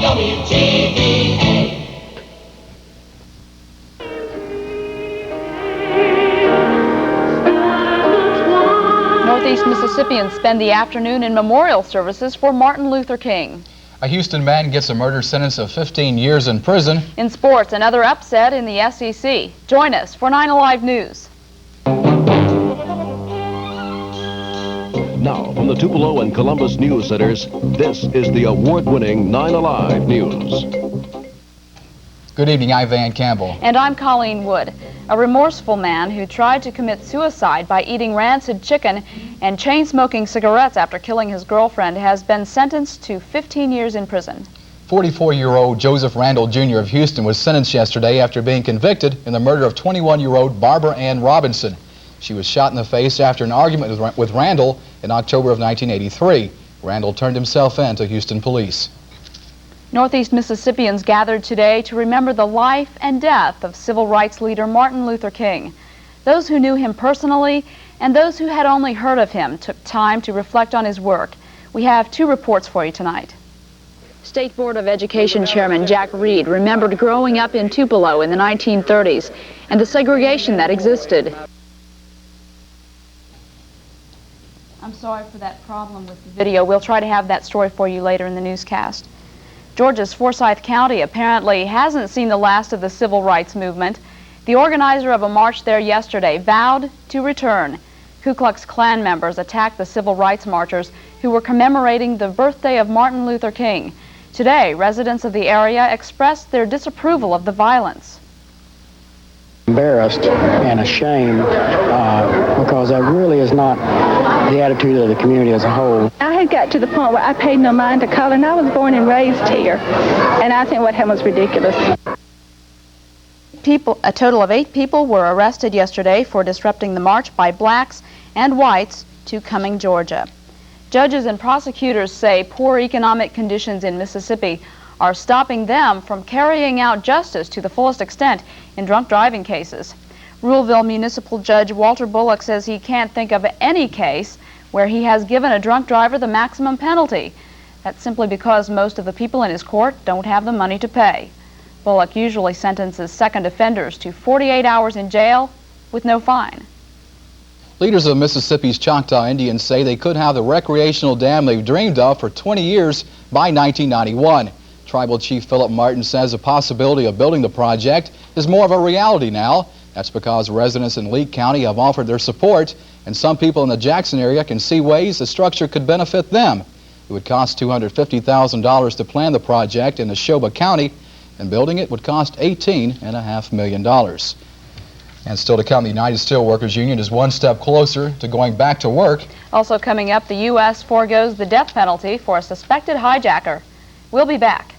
WTVA. Northeast Mississippians spend the afternoon in memorial services for Martin Luther King. A Houston man gets a murder sentence of 15 years in prison. In sports, another upset in the SEC. Join us for 9 Alive News. Now, from the Tupelo and Columbus News Centers, this is the award-winning 9 Alive News. Good evening, I'm Van Campbell. And I'm Colleen Wood. A remorseful man who tried to commit suicide by eating rancid chicken and chain-smoking cigarettes after killing his girlfriend has been sentenced to 15 years in prison. 44-year-old Joseph Randall Jr. of Houston was sentenced yesterday after being convicted in the murder of 21-year-old Barbara Ann Robinson. She was shot in the face after an argument with Randall in October of 1983. Randall turned himself in to Houston police. Northeast Mississippians gathered today to remember the life and death of civil rights leader Martin Luther King. Those who knew him personally and those who had only heard of him took time to reflect on his work. We have 2 reports for you tonight. State Board of Education Chairman Jack Reed remembered growing up in Tupelo in the 1930s and the segregation that existed. I'm sorry for that problem with the video. We'll try to have that story for you later in the newscast. Georgia's Forsyth County apparently hasn't seen the last of the civil rights movement. The organizer of a march there yesterday vowed to return. Ku Klux Klan members attacked the civil rights marchers who were commemorating the birthday of Martin Luther King. Today, residents of the area expressed their disapproval of the violence. Embarrassed and ashamed because that really is not the attitude of the community as a whole. I had got to the point where I paid no mind to color, and I was born and raised here, and I think what happened was ridiculous. A total of 8 people were arrested yesterday for disrupting the march by blacks and whites to Cumming, Georgia. Judges and prosecutors say poor economic conditions in Mississippi are stopping them from carrying out justice to the fullest extent in drunk driving cases. Ruleville Municipal Judge Walter Bullock says he can't think of any case where he has given a drunk driver the maximum penalty. That's simply because most of the people in his court don't have the money to pay. Bullock usually sentences second offenders to 48 hours in jail with no fine. Leaders of Mississippi's Choctaw Indians say they could have the recreational dam they've dreamed of for 20 years by 1991. Tribal Chief Philip Martin says the possibility of building the project is more of a reality now. That's because residents in Leake County have offered their support, and some people in the Jackson area can see ways the structure could benefit them. It would cost $250,000 to plan the project in Neshoba County, and building it would cost $18.5 million. And still to come, the United Steelworkers Union is one step closer to going back to work. Also coming up, the U.S. forgoes the death penalty for a suspected hijacker. We'll be back.